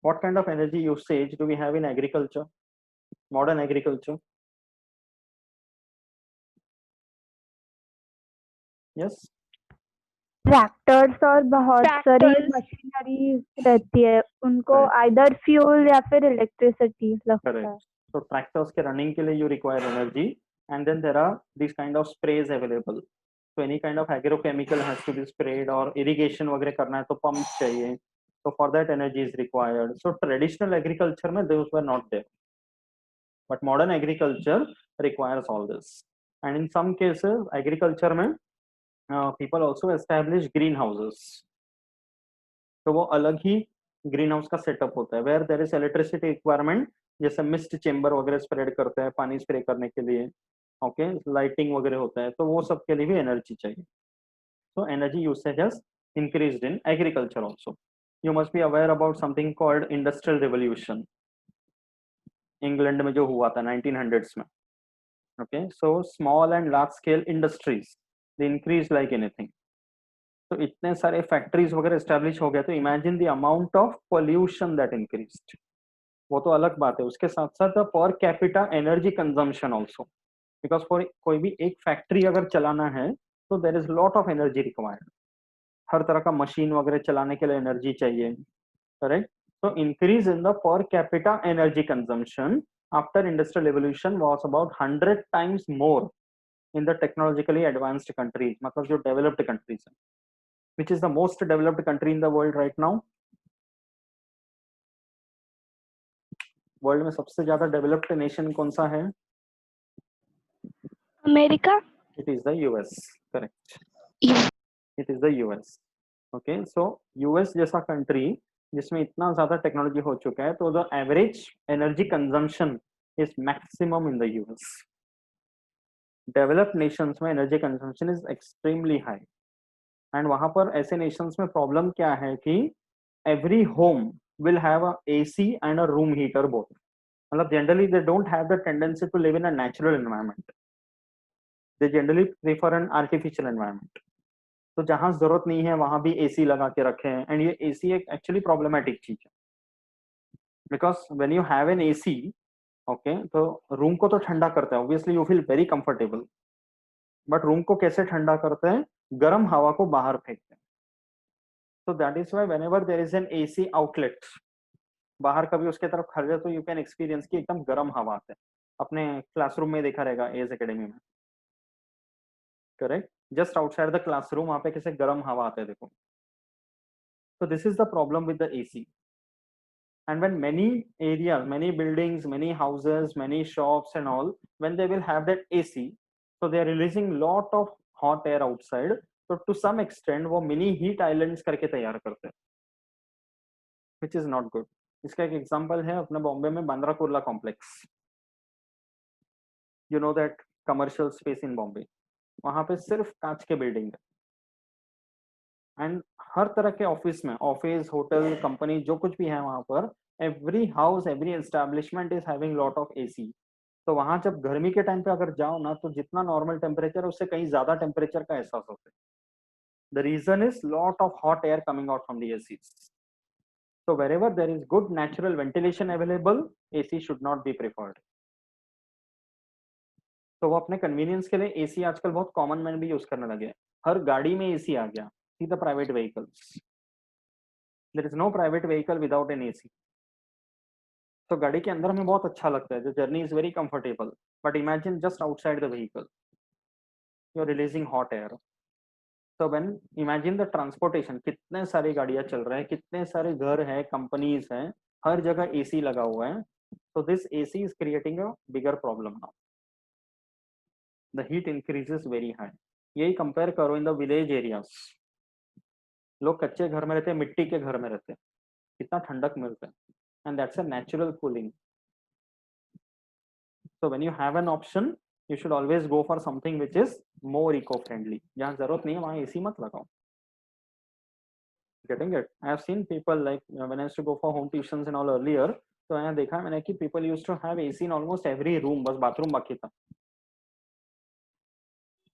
What kind of energy usage do we have in agriculture, modern agriculture? Yes. Tractors और बहुत सारी Tractors. Machinery रहती है, उनको Right. आइदर फ्यूल या फिर इलेक्ट्रिसिटी लगता है। Correct. So tractors के running के लिए you require energy, and then there are these kind of sprays available. So any kind of agrochemical has to be sprayed, or irrigation वगैरह करना है तो pumps चाहिए. So for that energy is required. So traditional agriculture में those were not there, but modern agriculture requires all this. And in some cases agriculture में people also establish greenhouses. तो वो अलग ही ग्रीन हाउस का setup होता है, where there is electricity requirement, जैसे मिस्ट चेम्बर वगैरह स्प्रेड करते हैं पानी स्प्रे करने के लिए, ओके, लाइटिंग वगैरह होता है, तो वो सब के लिए भी एनर्जी चाहिए. So energy usage has increased in agriculture also. You must be aware about something called industrial revolution. England में जो हुआ था 1900s में. Okay, so small and large scale industries, they increased like anything. तो इतने सारे factories वगैरह establish हो गए, तो imagine the amount of pollution that increased. वो तो अलग बात है, उसके साथ साथ per capita energy consumption also, because for कोई भी एक फैक्ट्री अगर चलाना है तो there is lot of energy required. हर तरह का मशीन वगैरह चलाने के लिए एनर्जी चाहिए, करेक्ट. तो इंक्रीज इन द पर capita energy consumption after industrial revolution was about 100 times more in the technologically advanced countries, मतलब जो डेवलप्ड कंट्रीज है. Which is the most developed country in the world right now? World में सबसे ज्यादा developed nation कौन सा है? America. It is the US. Correct. US. It is the US. Okay, so US जैसा कंट्री जिसमें इतना ज्यादा टेक्नोलॉजी हो चुका है, तो the average energy consumption is maximum in the US. Developed nations में energy consumption is extremely high. And वहां पर ऐसे नेशंस में प्रॉब्लम क्या है कि every home will have a AC and a room heater both. मतलब generally they don't have the tendency to live in a natural environment. They generally prefer an artificial environment. तो जहां जरूरत नहीं है वहां भी AC लगा के रखे हैं, एंड ये AC एक एक्चुअली प्रॉब्लमेटिक चीज है, because when you have an AC, okay, तो रूम को तो ठंडा करता है, obviously you feel very comfortable, but room को कैसे ठंडा करते हैं? गर्म हवा को बाहर फेंकते हैं. So that is why whenever there is an AC outlet, बाहर कभी उसके तरफ खड़े तो यू कैन एक्सपीरियंस कि एकदम गर्म हवा आते हैं. अपने क्लासरूम में देखा रहेगा एज एकेडमी में, correct, just outside the classroom वहां पे कैसे गर्म हवा आते हैं, देखो. तो this is the problem with the AC. And when many areas, many buildings, many houses, many shops and all, when they will have that AC, so they are releasing lot of hot air outside. So to some extent वो mini heat islands करके तैयार करते हैं, which is not good. इसका एक example है अपने बॉम्बे में Bandra Kurla complex. You know that commercial space in Bombay, वहां पे सिर्फ कांच के बिल्डिंग है, एंड हर तरह के ऑफिस में, ऑफिस, होटल, कंपनी, जो कुछ भी है वहां पर, every house, every establishment is having lot of AC. तो वहां जब गर्मी के टाइम पे अगर जाओ ना, तो जितना नॉर्मल टेम्परेचर है उससे कहीं ज्यादा टेम्परेचर का एहसास होता है. The reason is lot of hot air coming out from the ACs. So wherever there is good natural ventilation available, AC should not be preferred. तो वो अपने कन्वीनियंस के लिए AC आजकल बहुत कॉमन मैन भी यूज करने लगे. हर गाड़ी में AC आ गया. See the private vehicles, there is no private vehicle without an AC. तो गाड़ी के अंदर हमें बहुत अच्छा लगता है, the journey is very comfortable, but imagine just outside the vehicle you are releasing hot air. तो व्हेन इमेजिन द ट्रांसपोर्टेशन, कितने सारी गाड़ियां चल रहे हैं, कितने सारे घर हैं, कंपनीज हैं, हर जगह AC लगा हुआ है. तो this AC is creating a bigger problem now. The heat increases very high. यही कंपेयर करो इन द विलेज एरियाज, लोग कच्चे घर में रहते हैं, मिट्टी के घर में रहते हैं, कितना ठंडक मिलता है, and that's a natural cooling. So when you have an option, you should always go for something which is more eco-friendly. जहाँ जरूरत नहीं है वहाँ AC मत लगाओ. Getting it? I have seen people like when I used to go for home tuitions and all earlier, तो मैंने देखा मैंने कि people used to have AC in almost every room, बस बाथरूम बाकी था.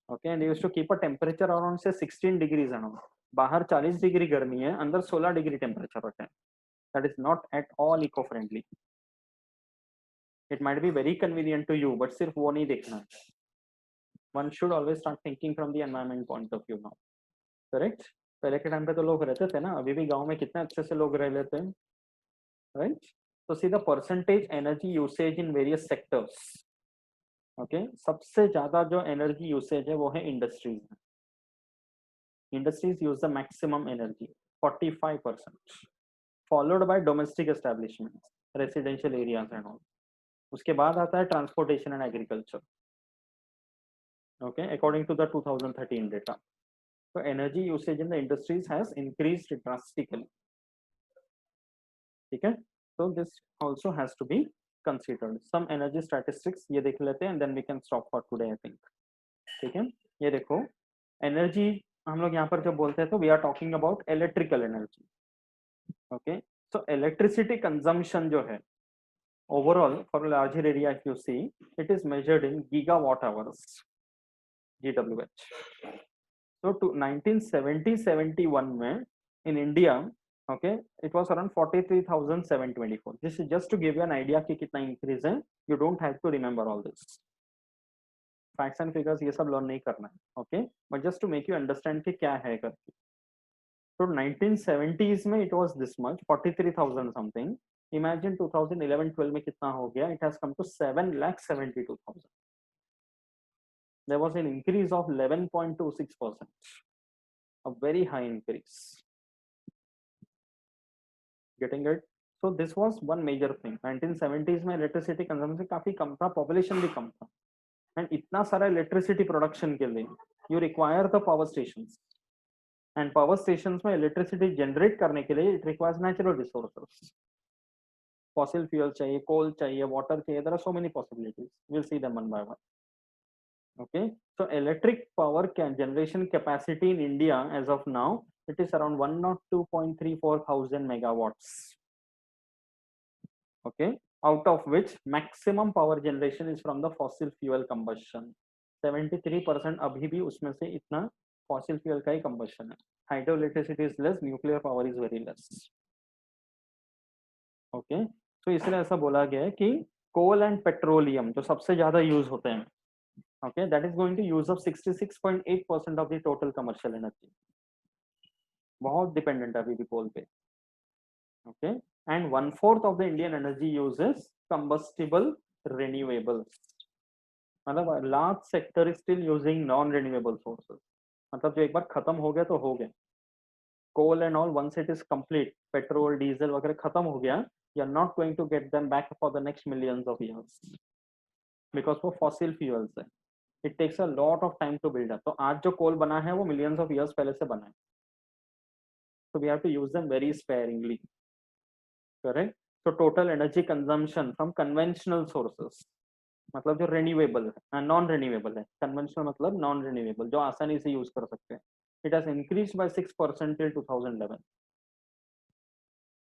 Okay, and they used to keep a temperature around say 16 degrees and all. बाहर 40 degree गर्मी है, अंदर 16 डिग्री टेम्परेचर रखते हैं, that is not at all eco-friendly. It might be very convenient to you, but सिर्फ वो नहीं देखना. One should always start thinking from the environment point of view now. Correct? पहले के टाइम पे तो लोग रहते थे ना, अभी भी गांव में कितने अच्छे से लोग रह लेते हैं, right? So see the percentage energy usage in various sectors. Okay, सबसे ज्यादा जो energy usage है वो है industries. Industries use the maximum energy, 45%, followed by domestic establishments, residential areas and all. उसके बाद आता है transportation and agriculture. Okay, according to the 2013 data. So energy usage in the industries has increased drastically. ठीक है? So this also has to be considered. Some energy statistics ये देख लेते हैं and then we can stop for today I think. ठीक है? ये देखो energy हम लोग यहाँ पर जब बोलते हैं तो we are talking about electrical energy. Okay? So electricity consumption जो है overall for a larger area if you see it is measured in gigawatt hours, GWH. So to 1970-71 में in India, okay, it was around 43,724. This is just to give you an idea कि कितना increase है. You don't have to remember all this. Facts and figures ये सब learn नहीं करना है, okay? But just to make you understand कि क्या है करके. So 1970s में it was this much, 43,000 something. Imagine 2011-12 में कितना हो गया? It has come to 7,72,000. There was an increase of 11.26%. A very high increase. Getting it? So this was one major thing. 1970s में electricity consumption काफी कम था, population भी कम था, and इतना सारा electricity production के लिए you require the power stations, and power stations में electricity generate करने के लिए it requires natural resources. Fossil fuel चाहिए, coal चाहिए, water चाहिए. There are so many possibilities. We'll see them one by one. Okay, so electric power generation capacity in India as of now it is around 102.34 thousand megawatts. Okay, out of which maximum power generation is from the fossil fuel combustion. 73% अभी भी उसमें से इतना fossil fuel का ही combustion है. Hydroelectricity is less, nuclear power is very less. Okay, so इसलिए ऐसा बोला गया है कि coal and petroleum जो सबसे ज्यादा यूज होते हैं, okay, that is going to use up 66.8% of the total commercial energy. बहुत dependent है अभी भी coal पे. Okay, and 1/4 of the Indian energy uses combustible renewables. मतलब large sector is still using non-renewable sources. मतलब जो एक बार खत्म हो गया तो हो गया. Coal and all once it is complete, petrol, diesel वगैरह खत्म हो गया, you are not going to get them back for the next millions of years because वो fossil fuels है. It takes a lot of time to build up. तो आज जो coal बना है वो millions of years पहले से बना है. So we have to use them very sparingly. Correct? So total energy consumption from conventional sources, मतलब जो renewable है, non-renewable है. Conventional मतलब non-renewable, जो आसानी से use कर सकते हैं. It has increased by 6% till 2011.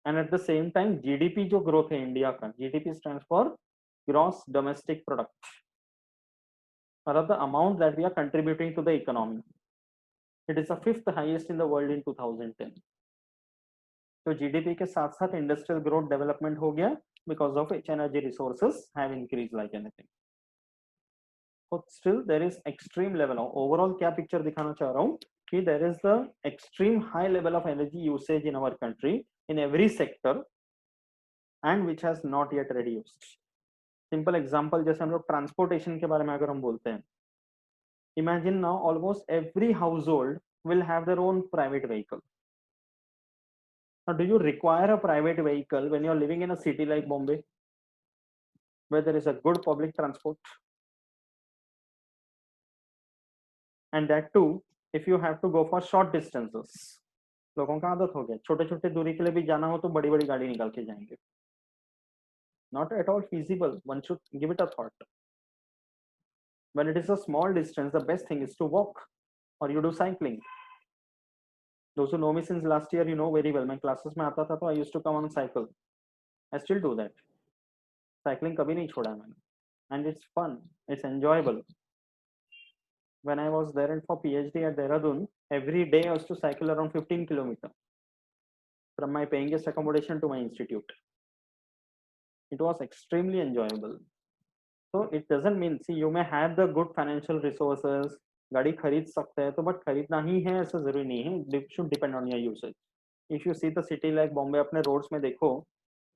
And at the same time, GDP जो growth है India का, GDP stands for Gross Domestic Product. मतलब the amount that we are contributing to the economy. It is the 5th highest in the world in 2010. तो GDP के साथ साथ industrial growth development हो गया because of which energy resources have increased like anything. But still there is extreme level of overall क्या picture दिखाना चाह रहा हूँ कि there is the extreme high level of energy usage in our country in every sector and which has not yet reduced. Simple example जैसे हम लोग transportation के बारे में अगर हम बोलते हैं, imagine now almost every household will have their own private vehicle. Now, do you require a private vehicle when you're living in a city like Bombay, where there is a good public transport? And that too, if you have to go for short distances. लोगों का आदत हो गया, छोटे छोटे दूरी के लिए भी जाना हो तो बड़ी बड़ी गाड़ी निकाल के जाएंगे. Not at all feasible. One should give it a thought. When it is a small distance, the best thing is to walk or you do cycling. Those who know me since last year, you know very well. मैं classes में आता था तो I used to come on cycle. I still do that. Cycling कभी नहीं छोड़ा मैंने. And it's fun. It's enjoyable. When I was there and for PhD at Dehradun, every day I used to cycle around 15 kilometers from my paying guest accommodation to my institute. It was extremely enjoyable. So it doesn't mean, see, you may have the good financial resources, गाड़ी खरीद सकते हैं तो but खरीदना ही है ऐसा जरूरी नहीं है. It should depend on your usage. If you see the city like Bombay, अपने roads में देखो,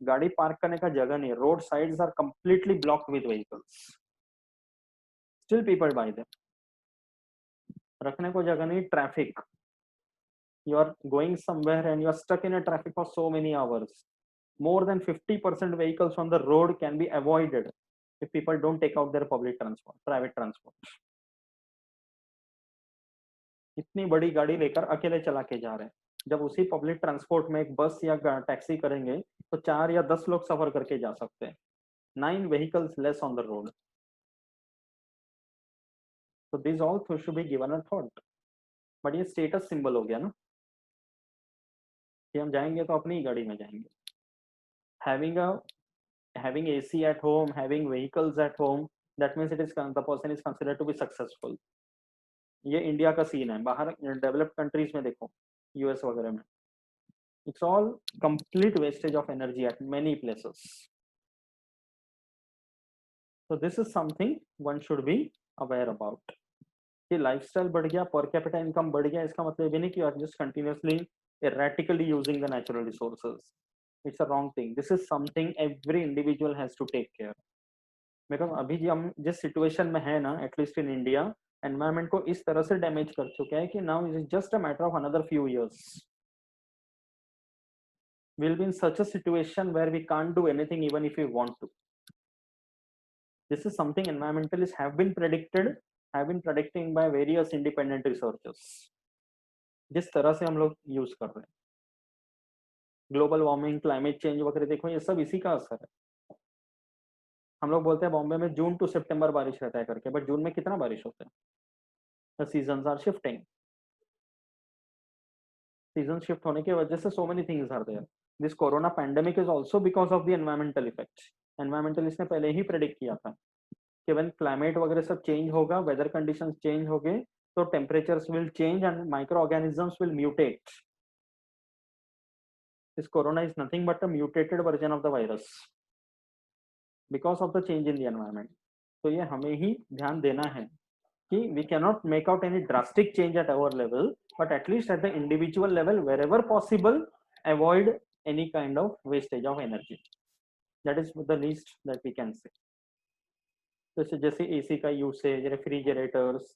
गाड़ी पार्क करने का जगह नहीं है. Road sides are completely blocked with vehicles. Still people buy them. रखने को जगह नहीं. Traffic. You are going somewhere and you are stuck in a traffic for so many hours. More than 50% vehicles on the road can be avoided if people don't take out their public transport, private transport. इतनी बड़ी गाड़ी लेकर अकेले चला के जा रहे हैं. जब उसी पब्लिक ट्रांसपोर्ट में एक बस या टैक्सी करेंगे तो 4 या 10 लोग सफर करके जा सकते हैं. 9 vehicles less on the road. So these all should be given a thought. But ये स्टेटस सिंबल हो गया ना कि हम जाएंगे तो अपनी ही गाड़ी में जाएंगे. Having AC at home, having vehicles at home, that means it is the person is considered to be successful. ये इंडिया का सीन है. बाहर डेवलप्ड कंट्रीज में देखो, यूएस वगैरह में, it's all complete wastage of energy at many places. So this is something one should be aware about. कि lifestyle बढ़ गया, पर कैपिटा इनकम बढ़ गया, इसका मतलब ये नहीं कि you are just continuously erratically using the natural resources. It's a wrong thing. This is something every individual has to take care. because अभी हम जिस सिचुएशन में है ना, एटलीस्ट इन इंडिया, एनवायरमेंट को इस तरह से डैमेज कर चुके हैं कि now it is just a matter of another few years we'll be in such a situation where we can't do anything even if we want to. This is something environmentalists have been predicting by various independent researchers. जिस तरह से हम लोग use कर रहे हैं, global warming, climate change वगैरह, देखो ये सब इसी का असर है. हम लोग बोलते हैं बॉम्बे में जून टू सितंबर बारिश रहता है करके, बट जून में कितना बारिश होता है? The seasons are shifting. Season shift होने की वजह से so many things are there. This corona pandemic is also because of the environmental effects. Environmentalist ने पहले ही प्रेडिक्ट किया था कि when climate वगैरह सब चेंज होगा, वेदर कंडीशंस चेंज होंगे, तो temperatures will change and micro organisms will mutate. This corona is nothing but a mutated version of the virus because of the change in the environment. तो ये हमें ही ध्यान देना है कि we cannot make out any drastic change at our level, but at least at the individual level, wherever possible, avoid any kind of wastage of energy. That is the least that we can say. जैसे जैसे AC का usage, refrigerators,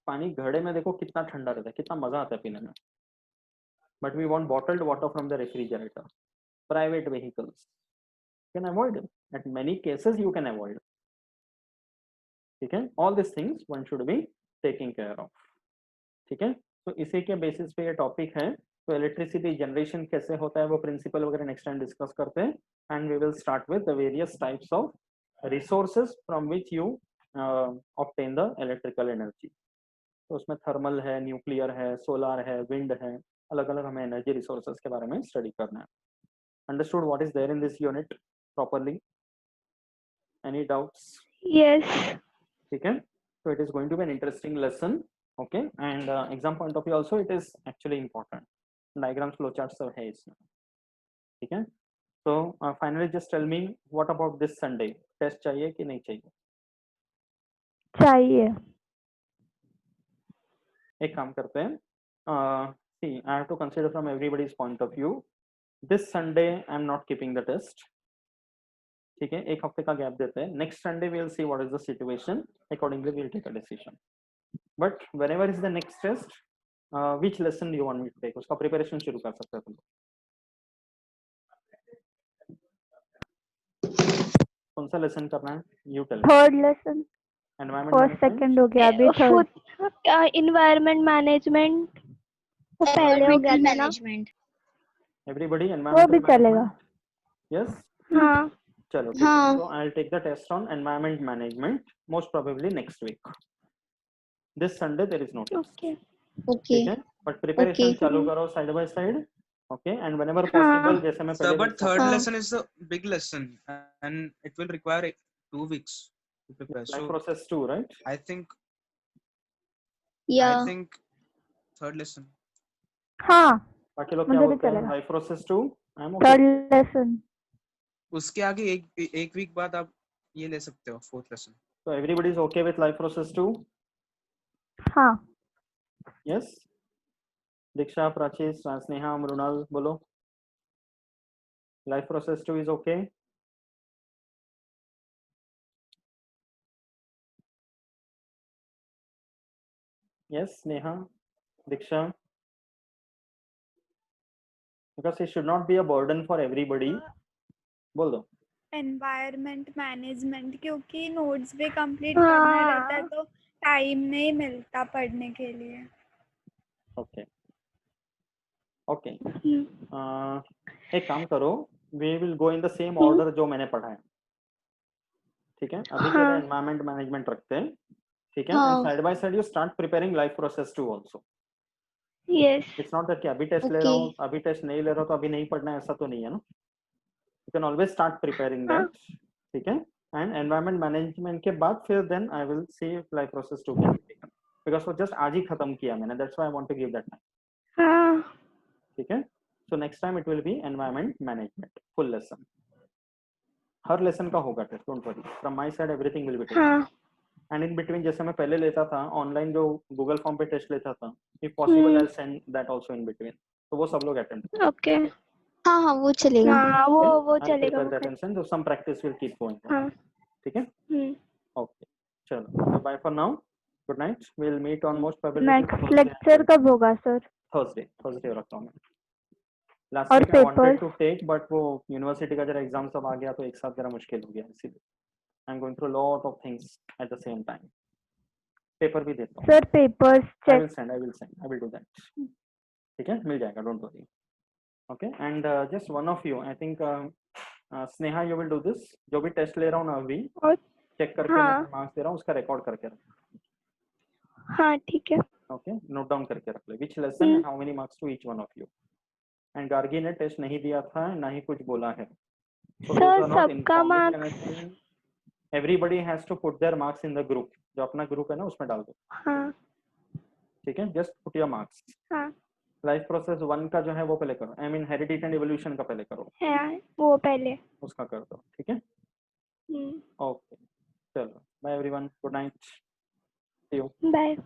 पानी घड़े में देखो कितना ठंडा रहता है, कितना मजा आता है पीने में. But we want bottled water from the refrigerator. Private vehicles can avoid it. At many cases you can avoid. ठीक है, all this things one should be taking care of. ठीक है, तो इसी के बेसिस पे ये टॉपिक है. तो इलेक्ट्रिसिटी जनरेशन कैसे होता है वो प्रिंसिपल वगैरह नेक्स्ट टाइम डिस्कस करते हैं. And we will start with the various types of resources from which you obtain the electrical energy. तो उसमें थर्मल है, न्यूक्लियर है, सोलर है, विंड है, अलग अलग हमें एनर्जी रिसोर्सेज के बारे में स्टडी करना है. Understood what is there in this unit properly? Any doubts? Yes. ठीक है, so it is going to be an interesting lesson. Okay, and exam point of view also it is actually important. Diagrams, flowcharts सब है इसमें. ठीक है, so finally just tell me what about this Sunday? Test चाहिए कि नहीं चाहिए? चाहिए. एक काम करते हैं, see, I have to consider from everybody's point of view. This Sunday I am not keeping the test. ठीक है, एक हफ्ते का गैप देते हैं. Next Sunday we will see what is the situation. Accordingly we will take a decision. But whenever is the next test, which lesson do you want me to take? उसका preparation शुरू कर सकते हैं तुम. कौन सा लेसन करना है? You tell me. Third lesson. Environment first management. Second हो गया, अभी थर्ड. इन्वायरमेंट मैनेजमेंट वो पहले हो गया था ना. Everybody वो environmental भी चलेगा. management. Yes. हाँ. चलो. हाँ. So I'll take the test on environment management most probably next week. This Sunday there is no test. Okay. ठीक है, but preparation Okay. चालू करो side by side. Okay, and whenever possible, जैसे मैं Sir, पहले but third हाँ. lesson is a big lesson and it will require 2 weeks to prepare. life So process 2, right? I think Yeah. third lesson. हाँ. बाकी लोग क्या मुझे भी बोलते हैं? चलेगा। Life process 2 I am okay. Third lesson. उसके आगे एक वीक बाद आप ये ले सकते हो, fourth lesson. So everybody is okay with life process 2? हाँ। Yes. दीक्षा, प्राची, स्नेहा, मृणाल बोलो। Life process 2 is okay. Yes, Neha, Diksha. Because it should not be a burden for everybody. बोल दो। एनवायरमेंट मैनेजमेंट, क्योंकि नोट्स भी कंप्लीट करना रहता है तो टाइम नहीं मिलता पढ़ने के लिए। Okay okay. एक काम करो, we will go in the same order जो मैंने पढ़ा है, ठीक है? अभी के लिए एनवायरमेंट मैनेजमेंट रखते हैं, ठीक है? And side by side you start preparing life process 2 also. Yes. It's not that कि अभी टेस्ट ले रहा हूँ, अभी टेस्ट नहीं ले रहा तो अभी नहीं पढ़ना है, ऐसा तो नहीं है ना। You can always start preparing that, ठीक है? एंड एनवायरमेंट मैनेजमेंट के बाद फिर then I will see if life process 2 can be taken, because वो जस्ट आज ही खत्म किया मैंने, that's why I want to give that time. हाँ। ठीक है? So next time it will be environment management full lesson. हर लेसन का होगा test, don't worry, from my side everything will be taken. And in between जैसे मैं पहले लेता था ऑनलाइन, जो गूगल फॉर्म पे टेस्ट लेता था, if possible I send that also in between, तो वो सब लोग अटेम्प्ट। ओके। हाँ हाँ वो चलेगा। हाँ वो I'll चलेगा। prepare that and send, so some practice will keep going on. हाँ। ठीक है? Okay, चलो, so bye for now. Good night. We'll meet on most probably next lecture कब होगा सर? Thursday रखता हूँ मैं। Last और week I wanted papers? to take, but वो यूनिवर्सिटी का जरा एग्जाम सब आ गया तो एक साथ जरा मुश्किल हो गया, इसीलिए I'm going through a lot of things at the same time. Paper भी देता हूँ। Sir papers I will check. send. I will do that. ठीक है? मिल जाएगा, don't worry. Okay, and just one of you, I think Sneha, you will do this. जो भी test ले रहा हूँ ना अभी, और चेक करके मैं मार्क्स दे रहा हूँ, उसका रिकॉर्ड करके रख। हाँ ठीक है। ओके, नोट डाउन करके रख ले, which lesson and how many marks to each one of you. And Gargi ने टेस्ट नहीं दिया था, ना ही कुछ बोला है, so those sir are not सबका informing marks. anything. Everybody has to put their marks in the group, जो अपना ग्रुप है ना उसमें डाल दो, हाँ ठीक है? Just put your marks. हाँ लाइफ प्रोसेस 1 का जो है वो पहले करो, I mean heredity and evolution का पहले करो, है वो पहले। उसका कर दो, ठीक है? ओके, चलो, bye everyone, good night, see you. Bye.